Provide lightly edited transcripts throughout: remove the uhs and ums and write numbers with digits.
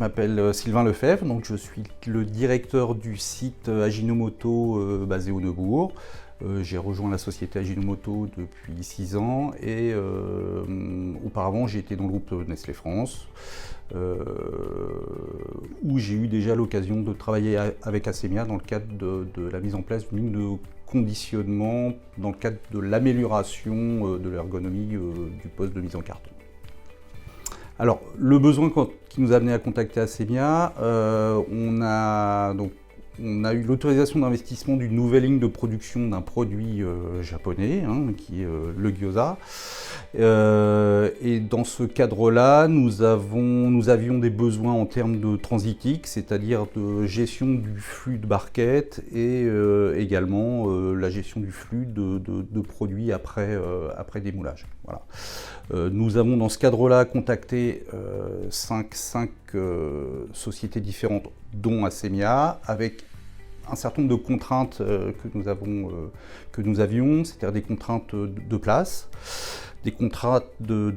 m'appelle Sylvain Lefebvre, donc je suis le directeur du site Ajinomoto basé au Neubourg. J'ai rejoint la société Ajinomoto depuis 6 ans et auparavant j'ai été dans le groupe Nestlé France où j'ai eu déjà l'occasion de travailler avec Assemia dans le cadre de la mise en place d'une ligne de conditionnement dans le cadre de l'amélioration de l'ergonomie du poste de mise en carton. Alors, le besoin qui nous a amené à contacter Assemia, on a eu l'autorisation d'investissement d'une nouvelle ligne de production d'un produit japonais, qui est le gyoza. Et dans ce cadre-là, nous avions des besoins en termes de transitique, c'est-à-dire de gestion du flux de barquettes et également la gestion du flux de produits après démoulage. Voilà. Nous avons dans ce cadre-là contacté 5 sociétés différentes, dont Assemia, avec un certain nombre de contraintes que nous avions, c'est-à-dire des contraintes de place, des contraintes de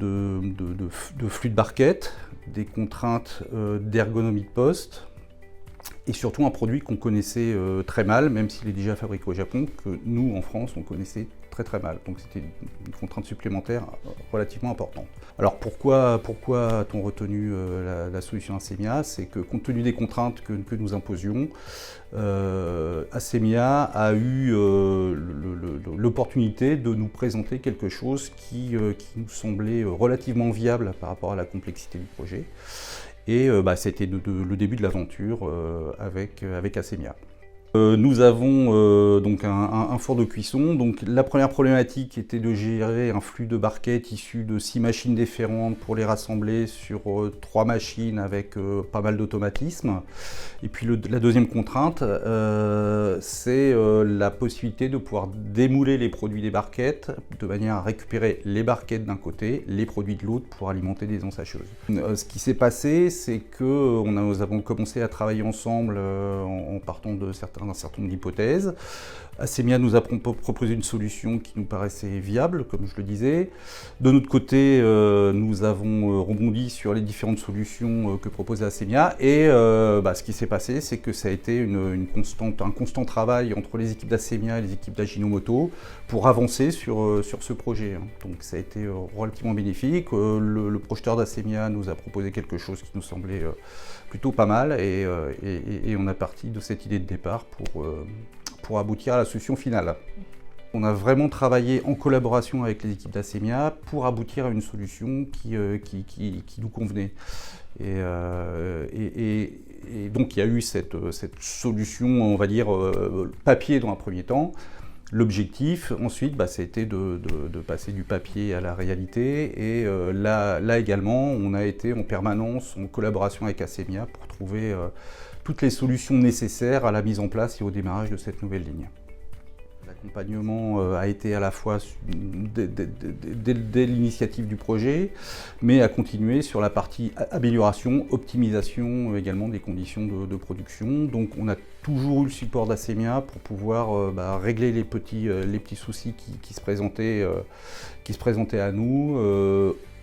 flux de barquettes, des contraintes d'ergonomie de poste, et surtout un produit qu'on connaissait très mal, même s'il est déjà fabriqué au Japon, que nous, en France, on connaissait très mal. Donc c'était une contrainte supplémentaire relativement importante. Alors pourquoi a-t-on retenu la solution Assemia? C'est que compte tenu des contraintes que nous imposions, Assemia a eu l'opportunité de nous présenter quelque chose qui nous semblait relativement viable par rapport à la complexité du projet. Et c'était le début de l'aventure avec Assemia. Nous avons donc un four de cuisson. Donc, la première problématique était de gérer un flux de barquettes issu de 6 machines différentes pour les rassembler sur 3 machines avec pas mal d'automatisme. Et puis la deuxième contrainte, c'est la possibilité de pouvoir démouler les produits des barquettes de manière à récupérer les barquettes d'un côté, les produits de l'autre pour alimenter des ensacheuses. Ce qui s'est passé, c'est que nous avons commencé à travailler ensemble en partant d'un certain nombre d'hypothèses. Assemia nous a proposé une solution qui nous paraissait viable, comme je le disais. De notre côté, nous avons rebondi sur les différentes solutions que proposait Assemia. Et ce qui s'est passé, c'est que ça a été un constant travail entre les équipes d'Assemia et les équipes d'Ajinomoto pour avancer sur ce projet. Donc ça a été relativement bénéfique. Le projeteur d'Assemia nous a proposé quelque chose qui nous semblait plutôt pas mal. Et on a parti de cette idée de départ pour aboutir à la solution finale. On a vraiment travaillé en collaboration avec les équipes d'Assemia pour aboutir à une solution qui nous convenait. Et donc il y a eu cette solution, on va dire, papier dans un premier temps. L'objectif ensuite, c'était de passer du papier à la réalité. Et là également, on a été en permanence en collaboration avec Assemia pour trouver toutes les solutions nécessaires à la mise en place et au démarrage de cette nouvelle ligne. L'accompagnement a été à la fois dès l'initiative du projet, mais a continué sur la partie amélioration, optimisation également des conditions de production. Donc on a toujours eu le support d'Assemia pour pouvoir régler les petits soucis qui se présentaient à nous,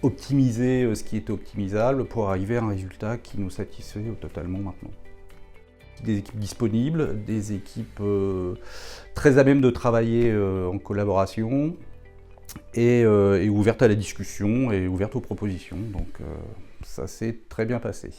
optimiser ce qui était optimisable pour arriver à un résultat qui nous satisfait totalement maintenant. Des équipes disponibles, des équipes très à même de travailler en collaboration et ouvertes à la discussion et ouvertes aux propositions. Donc ça s'est très bien passé.